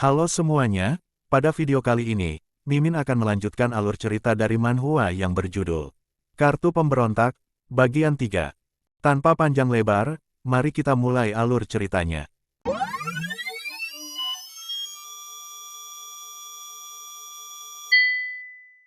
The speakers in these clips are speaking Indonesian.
Halo semuanya, pada video kali ini, Mimin akan melanjutkan alur cerita dari manhwa yang berjudul Kartu Pemberontak, bagian 3. Tanpa panjang lebar, mari kita mulai alur ceritanya.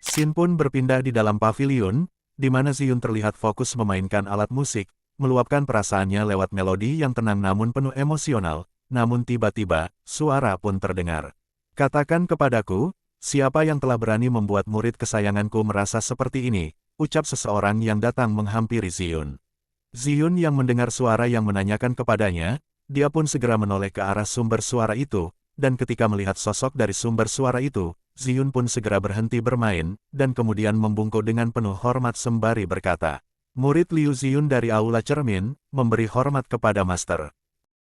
Shin pun berpindah di dalam pavilion, di mana Ziyun terlihat fokus memainkan alat musik, meluapkan perasaannya lewat melodi yang tenang namun penuh emosional. Namun tiba-tiba, suara pun terdengar. Katakan kepadaku, siapa yang telah berani membuat murid kesayanganku merasa seperti ini, ucap seseorang yang datang menghampiri Ziyun. Ziyun yang mendengar suara yang menanyakan kepadanya, dia pun segera menoleh ke arah sumber suara itu, dan ketika melihat sosok dari sumber suara itu, Ziyun pun segera berhenti bermain, dan kemudian membungkuk dengan penuh hormat sembari berkata, "Murid Liu Ziyun dari Aula Cermin, memberi hormat kepada Master."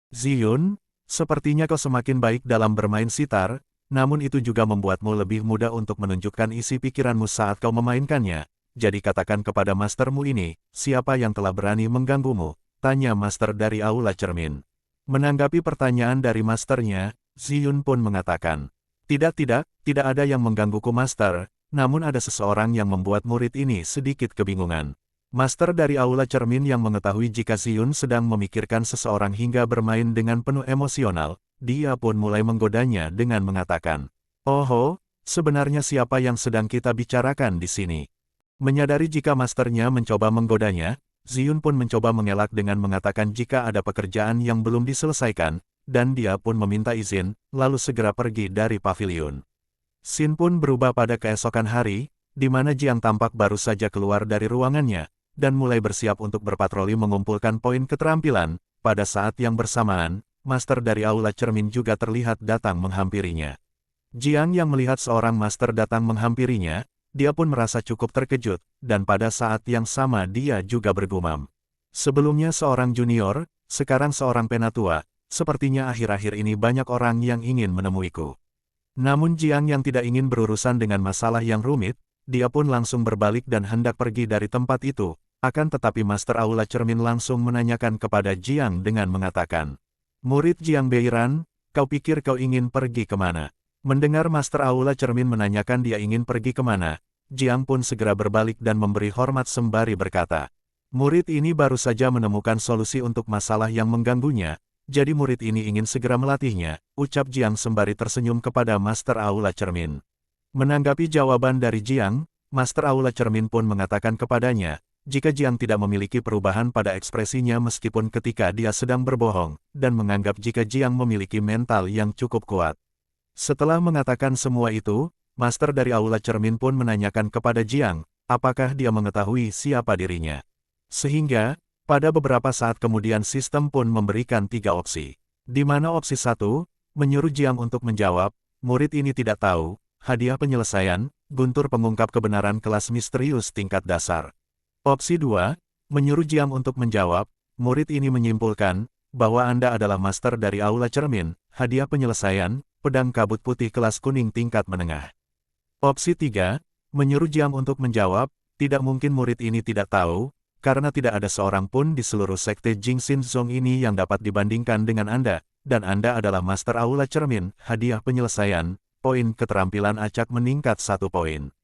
"Ziyun, sepertinya kau semakin baik dalam bermain sitar, namun itu juga membuatmu lebih mudah untuk menunjukkan isi pikiranmu saat kau memainkannya. Jadi katakan kepada mastermu ini, siapa yang telah berani mengganggumu?" tanya master dari Aula Cermin. Menanggapi pertanyaan dari masternya, Ziyun pun mengatakan, Tidak ada yang menggangguku master, namun ada seseorang yang membuat murid ini sedikit kebingungan." Master dari Aula Cermin yang mengetahui jika Ziyun sedang memikirkan seseorang hingga bermain dengan penuh emosional, dia pun mulai menggodanya dengan mengatakan, "Oh, sebenarnya siapa yang sedang kita bicarakan di sini?" Menyadari jika masternya mencoba menggodanya, Ziyun pun mencoba mengelak dengan mengatakan jika ada pekerjaan yang belum diselesaikan, dan dia pun meminta izin, lalu segera pergi dari pavilion. Shin pun berubah pada keesokan hari, di mana Jiang tampak baru saja keluar dari ruangannya, dan mulai bersiap untuk berpatroli mengumpulkan poin keterampilan. Pada saat yang bersamaan, master dari Aula Cermin juga terlihat datang menghampirinya. Jiang yang melihat seorang master datang menghampirinya, dia pun merasa cukup terkejut, dan pada saat yang sama dia juga bergumam. Sebelumnya seorang junior, sekarang seorang penatua, sepertinya akhir-akhir ini banyak orang yang ingin menemuiku. Namun Jiang yang tidak ingin berurusan dengan masalah yang rumit, dia pun langsung berbalik dan hendak pergi dari tempat itu. Akan tetapi Master Aula Cermin langsung menanyakan kepada Jiang dengan mengatakan, "Murid Jiang Beiran, kau pikir kau ingin pergi kemana?" Mendengar Master Aula Cermin menanyakan dia ingin pergi kemana, Jiang pun segera berbalik dan memberi hormat sembari berkata, "Murid ini baru saja menemukan solusi untuk masalah yang mengganggunya, jadi murid ini ingin segera melatihnya," ucap Jiang sembari tersenyum kepada Master Aula Cermin. Menanggapi jawaban dari Jiang, Master Aula Cermin pun mengatakan kepadanya, jika Jiang tidak memiliki perubahan pada ekspresinya meskipun ketika dia sedang berbohong, dan menganggap jika Jiang memiliki mental yang cukup kuat. Setelah mengatakan semua itu, Master dari Aula Cermin pun menanyakan kepada Jiang, apakah dia mengetahui siapa dirinya. Sehingga, pada beberapa saat kemudian sistem pun memberikan 3 opsi. Di mana opsi 1, menyuruh Jiang untuk menjawab, murid ini tidak tahu, hadiah penyelesaian, guntur pengungkap kebenaran kelas misterius tingkat dasar. Opsi 2, menyuruh Jiang untuk menjawab, murid ini menyimpulkan, bahwa Anda adalah master dari Aula Cermin, hadiah penyelesaian, pedang kabut putih kelas kuning tingkat menengah. Opsi 3, menyuruh Jiang untuk menjawab, tidak mungkin murid ini tidak tahu, karena tidak ada seorang pun di seluruh sekte Jingxin Zong ini yang dapat dibandingkan dengan Anda, dan Anda adalah master Aula Cermin, hadiah penyelesaian, poin keterampilan acak meningkat 1 poin.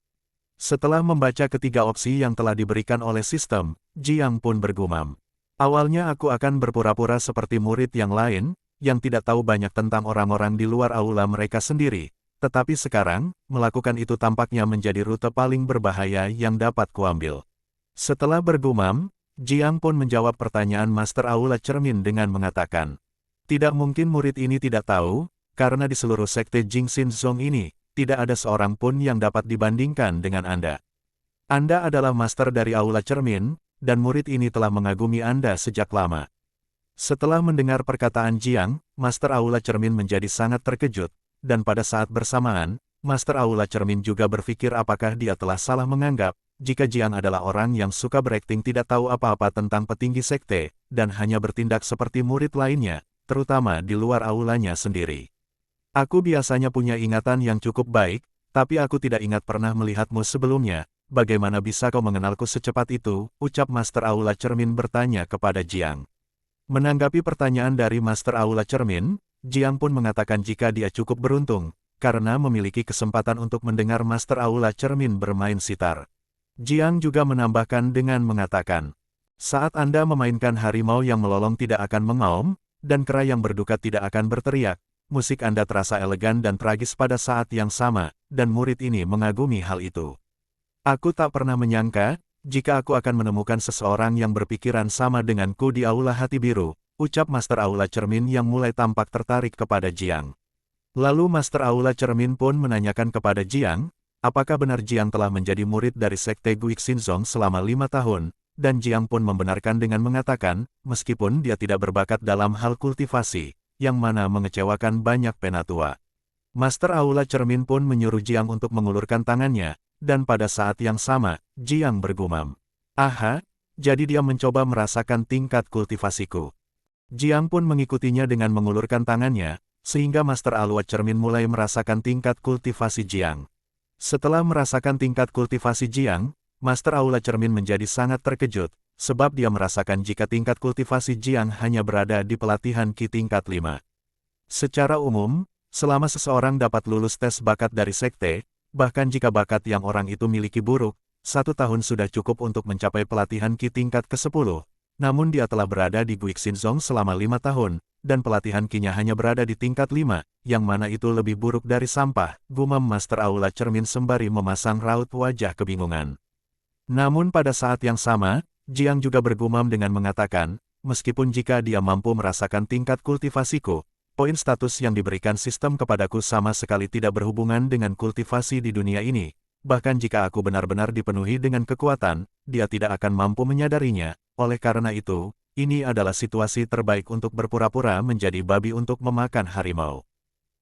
Setelah membaca ketiga opsi yang telah diberikan oleh sistem, Jiang pun bergumam. Awalnya aku akan berpura-pura seperti murid yang lain, yang tidak tahu banyak tentang orang-orang di luar aula mereka sendiri. Tetapi sekarang, melakukan itu tampaknya menjadi rute paling berbahaya yang dapat kuambil. Setelah bergumam, Jiang pun menjawab pertanyaan Master Aula Cermin dengan mengatakan, "Tidak mungkin murid ini tidak tahu, karena di seluruh sekte Jingxin Zong ini, tidak ada seorang pun yang dapat dibandingkan dengan Anda. Anda adalah master dari Aula Cermin, dan murid ini telah mengagumi Anda sejak lama." Setelah mendengar perkataan Jiang, Master Aula Cermin menjadi sangat terkejut, dan pada saat bersamaan, Master Aula Cermin juga berpikir apakah dia telah salah menganggap, jika Jiang adalah orang yang suka berakting tidak tahu apa-apa tentang petinggi sekte, dan hanya bertindak seperti murid lainnya, terutama di luar aulanya sendiri. "Aku biasanya punya ingatan yang cukup baik, tapi aku tidak ingat pernah melihatmu sebelumnya, bagaimana bisa kau mengenalku secepat itu?" ucap Master Aula Cermin bertanya kepada Jiang. Menanggapi pertanyaan dari Master Aula Cermin, Jiang pun mengatakan jika dia cukup beruntung, karena memiliki kesempatan untuk mendengar Master Aula Cermin bermain sitar. Jiang juga menambahkan dengan mengatakan, saat Anda memainkan harimau yang melolong tidak akan mengaum, dan kera yang berduka tidak akan berteriak, musik Anda terasa elegan dan tragis pada saat yang sama, dan murid ini mengagumi hal itu. Aku tak pernah menyangka, jika aku akan menemukan seseorang yang berpikiran sama denganku di Aula Hati Biru, ucap Master Aula Cermin yang mulai tampak tertarik kepada Jiang. Lalu Master Aula Cermin pun menanyakan kepada Jiang, apakah benar Jiang telah menjadi murid dari Sekte Guixinzong selama 5 tahun, dan Jiang pun membenarkan dengan mengatakan, meskipun dia tidak berbakat dalam hal kultivasi, yang mana mengecewakan banyak penatua. Master Aula Cermin pun menyuruh Jiang untuk mengulurkan tangannya, dan pada saat yang sama, Jiang bergumam. Aha, jadi dia mencoba merasakan tingkat kultivasiku. Jiang pun mengikutinya dengan mengulurkan tangannya, sehingga Master Aula Cermin mulai merasakan tingkat kultivasi Jiang. Setelah merasakan tingkat kultivasi Jiang, Master Aula Cermin menjadi sangat terkejut, sebab dia merasakan jika tingkat kultivasi Jiang hanya berada di pelatihan Qi tingkat 5. Secara umum, selama seseorang dapat lulus tes bakat dari sekte, bahkan jika bakat yang orang itu miliki buruk, 1 tahun sudah cukup untuk mencapai pelatihan Qi tingkat ke-10. Namun dia telah berada di Guixinzong selama 5 tahun, dan pelatihan Qi-nya hanya berada di tingkat 5, yang mana itu lebih buruk dari sampah, gumam Master Aula Cermin sembari memasang raut wajah kebingungan. Namun pada saat yang sama, Jiang juga bergumam dengan mengatakan, meskipun jika dia mampu merasakan tingkat kultivasiku, poin status yang diberikan sistem kepadaku sama sekali tidak berhubungan dengan kultivasi di dunia ini. Bahkan jika aku benar-benar dipenuhi dengan kekuatan, dia tidak akan mampu menyadarinya. Oleh karena itu, ini adalah situasi terbaik untuk berpura-pura menjadi babi untuk memakan harimau.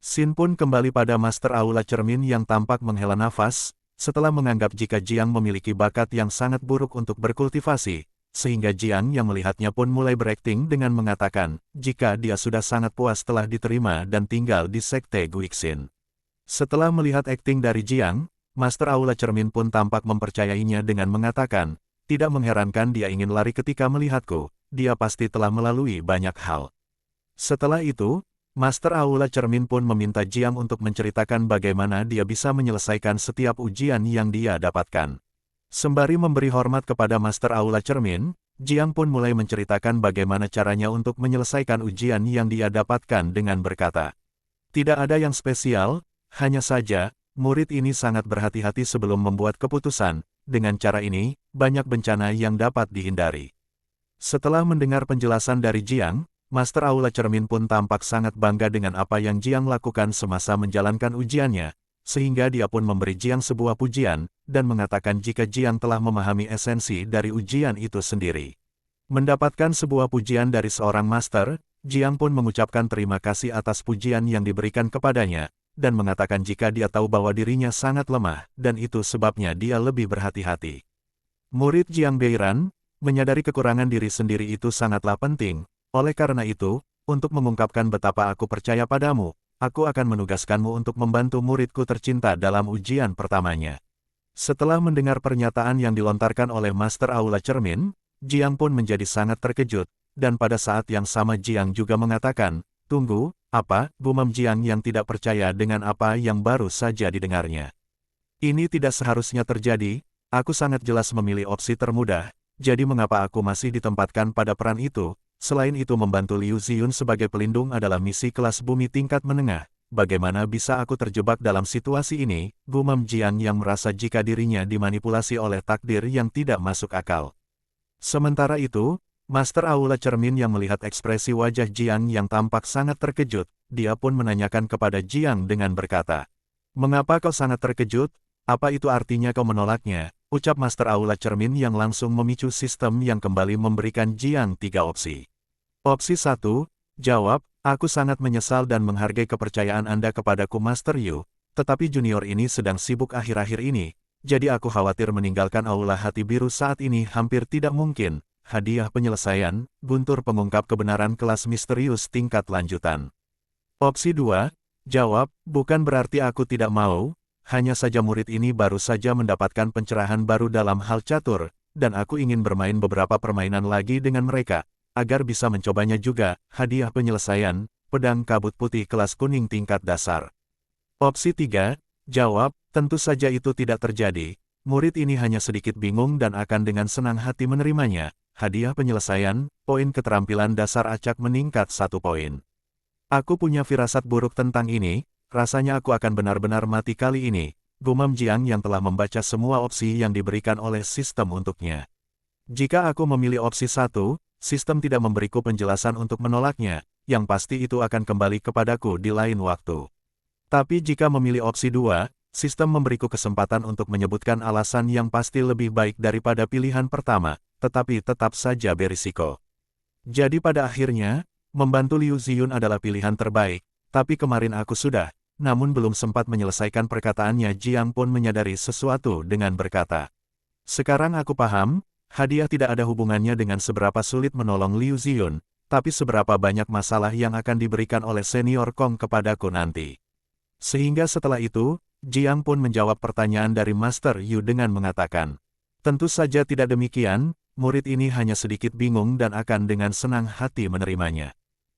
Xin pun kembali pada Master Aula Cermin yang tampak menghela nafas, setelah menganggap jika Jiang memiliki bakat yang sangat buruk untuk berkultivasi. Sehingga Jiang yang melihatnya pun mulai berakting dengan mengatakan, jika dia sudah sangat puas telah diterima dan tinggal di Sekte Guixin. Setelah melihat akting dari Jiang, Master Aula Cermin pun tampak mempercayainya dengan mengatakan, tidak mengherankan dia ingin lari ketika melihatku, dia pasti telah melalui banyak hal. Setelah itu, Master Aula Cermin pun meminta Jiang untuk menceritakan bagaimana dia bisa menyelesaikan setiap ujian yang dia dapatkan. Sembari memberi hormat kepada Master Aula Cermin, Jiang pun mulai menceritakan bagaimana caranya untuk menyelesaikan ujian yang dia dapatkan dengan berkata, tidak ada yang spesial, hanya saja, murid ini sangat berhati-hati sebelum membuat keputusan, dengan cara ini, banyak bencana yang dapat dihindari. Setelah mendengar penjelasan dari Jiang, Master Aula Cermin pun tampak sangat bangga dengan apa yang Jiang lakukan semasa menjalankan ujiannya, sehingga dia pun memberi Jiang sebuah pujian, dan mengatakan jika Jiang telah memahami esensi dari ujian itu sendiri. Mendapatkan sebuah pujian dari seorang master, Jiang pun mengucapkan terima kasih atas pujian yang diberikan kepadanya, dan mengatakan jika dia tahu bahwa dirinya sangat lemah, dan itu sebabnya dia lebih berhati-hati. Murid Jiang Beiran, menyadari kekurangan diri sendiri itu sangatlah penting, oleh karena itu, untuk mengungkapkan betapa aku percaya padamu, aku akan menugaskanmu untuk membantu muridku tercinta dalam ujian pertamanya. Setelah mendengar pernyataan yang dilontarkan oleh Master Aula Cermin, Jiang pun menjadi sangat terkejut, dan pada saat yang sama Jiang juga mengatakan, tunggu, apa, gumam Jiang yang tidak percaya dengan apa yang baru saja didengarnya. Ini tidak seharusnya terjadi, aku sangat jelas memilih opsi termudah, jadi mengapa aku masih ditempatkan pada peran itu? Selain itu membantu Liu Ziyun sebagai pelindung adalah misi kelas bumi tingkat menengah. Bagaimana bisa aku terjebak dalam situasi ini? Gumam Jiang yang merasa jika dirinya dimanipulasi oleh takdir yang tidak masuk akal. Sementara itu, Master Aula Cermin yang melihat ekspresi wajah Jiang yang tampak sangat terkejut, dia pun menanyakan kepada Jiang dengan berkata, mengapa kau sangat terkejut? Apa itu artinya kau menolaknya? Ucap Master Aula Cermin yang langsung memicu sistem yang kembali memberikan Jiang 3 opsi. Opsi 1, jawab, aku sangat menyesal dan menghargai kepercayaan Anda kepadaku Master Yu, tetapi junior ini sedang sibuk akhir-akhir ini, jadi aku khawatir meninggalkan Aula Hati Biru saat ini hampir tidak mungkin. Hadiah penyelesaian, guntur pengungkap kebenaran kelas misterius tingkat lanjutan. Opsi 2, jawab, bukan berarti aku tidak mau, hanya saja murid ini baru saja mendapatkan pencerahan baru dalam hal catur, dan aku ingin bermain beberapa permainan lagi dengan mereka, agar bisa mencobanya juga. Hadiah penyelesaian, pedang kabut putih kelas kuning tingkat dasar. Opsi 3, jawab, tentu saja itu tidak terjadi. Murid ini hanya sedikit bingung dan akan dengan senang hati menerimanya. Hadiah penyelesaian, poin keterampilan dasar acak meningkat 1 poin. Aku punya firasat buruk tentang ini, rasanya aku akan benar-benar mati kali ini, gumam Jiang yang telah membaca semua opsi yang diberikan oleh sistem untuknya. Jika aku memilih opsi 1, sistem tidak memberiku penjelasan untuk menolaknya, yang pasti itu akan kembali kepadaku di lain waktu. Tapi jika memilih opsi 2, sistem memberiku kesempatan untuk menyebutkan alasan yang pasti lebih baik daripada pilihan pertama, tetapi tetap saja berisiko. Jadi pada akhirnya, membantu Liu Ziyun adalah pilihan terbaik, tapi kemarin aku sudah, namun belum sempat menyelesaikan perkataannya. Jiang pun menyadari sesuatu dengan berkata, sekarang aku paham, hadiah tidak ada hubungannya dengan seberapa sulit menolong Liu Ziyun, tapi seberapa banyak masalah yang akan diberikan oleh senior Kong kepadaku nanti. Sehingga setelah itu, Jiang pun menjawab pertanyaan dari Master Yu dengan mengatakan, tentu saja tidak demikian, murid ini hanya sedikit bingung dan akan dengan senang hati menerimanya.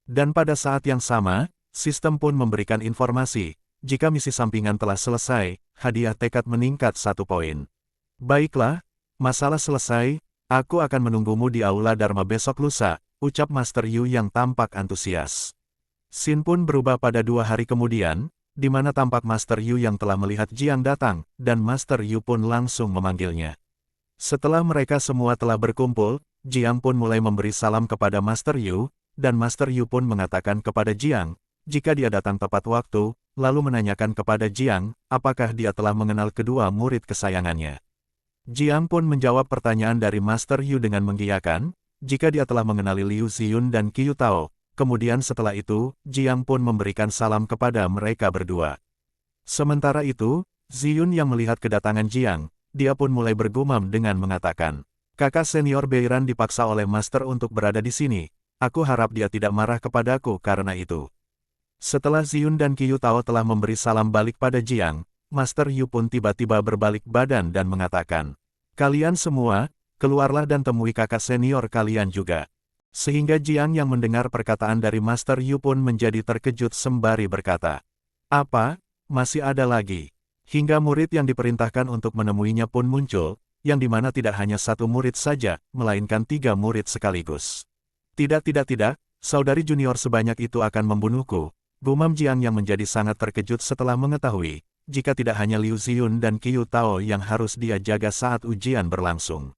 Dan pada saat yang sama, sistem pun memberikan informasi, jika misi sampingan telah selesai, hadiah tekad meningkat 1 poin. Baiklah, masalah selesai, aku akan menunggumu di Aula Dharma besok lusa, ucap Master Yu yang tampak antusias. Scene pun berubah pada 2 hari kemudian, di mana tampak Master Yu yang telah melihat Jiang datang, dan Master Yu pun langsung memanggilnya. Setelah mereka semua telah berkumpul, Jiang pun mulai memberi salam kepada Master Yu, dan Master Yu pun mengatakan kepada Jiang, jika dia datang tepat waktu, lalu menanyakan kepada Jiang, apakah dia telah mengenal kedua murid kesayangannya. Jiang pun menjawab pertanyaan dari Master Yu dengan mengiyakan, jika dia telah mengenali Liu Ziyun dan Qiu Tao. Kemudian setelah itu, Jiang pun memberikan salam kepada mereka berdua. Sementara itu, Ziyun yang melihat kedatangan Jiang, dia pun mulai bergumam dengan mengatakan, kakak senior Beiran dipaksa oleh Master untuk berada di sini, aku harap dia tidak marah kepadaku karena itu. Setelah Ziyun dan Qiu Tao telah memberi salam balik pada Jiang, Master Yu pun tiba-tiba berbalik badan dan mengatakan, kalian semua, keluarlah dan temui kakak senior kalian juga. Sehingga Jiang yang mendengar perkataan dari Master Yu pun menjadi terkejut sembari berkata, apa, masih ada lagi? Hingga murid yang diperintahkan untuk menemuinya pun muncul, yang dimana tidak hanya 1 murid saja, melainkan 3 murid sekaligus. Tidak, saudari junior sebanyak itu akan membunuhku, gumam Jiang yang menjadi sangat terkejut setelah mengetahui, jika tidak hanya Liu Ziyun dan Qiu Tao yang harus dia jaga saat ujian berlangsung.